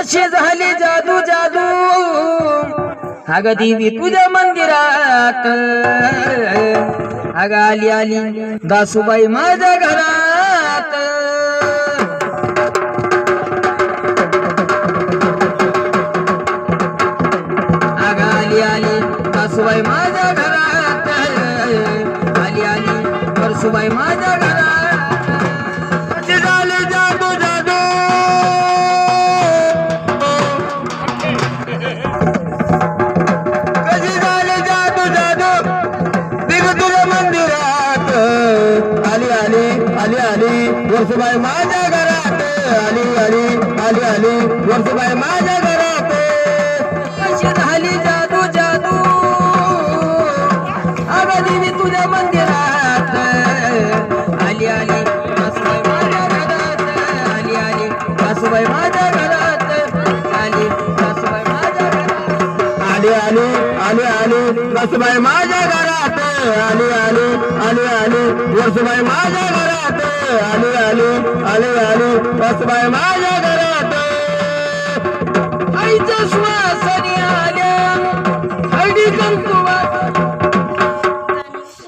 कशी झाली जादू जादू अग देवी तुझ्या मंदिरात अग आली आली दासूबाई माझ्या घरात अग आली आली दासूबाई माझ्या घरात आली आली परसूबाई माझ्या घरात कशी झाली जादू जादू कशी झाली जादू जादू देवी तुझ्या मंदिरात आली आली आली आली परसूबाई माझ्या घरात आली आली आली आली परसूबाई माझ्या घरात कशी झाली जादू जादू अग देवी तुझ्या मंदिरात आली आली परसूबाई माझ्या घरात आली आली परसूबाई माझ्या घरात आली परसूबाई माझ्या घरात आली आली आली आली परसूबाई माझ्या घरात आली आली आली आली परसूबाई माझ्या घरात आली आली आली आली परसूबाई माझ्या घरात आईचा श्वास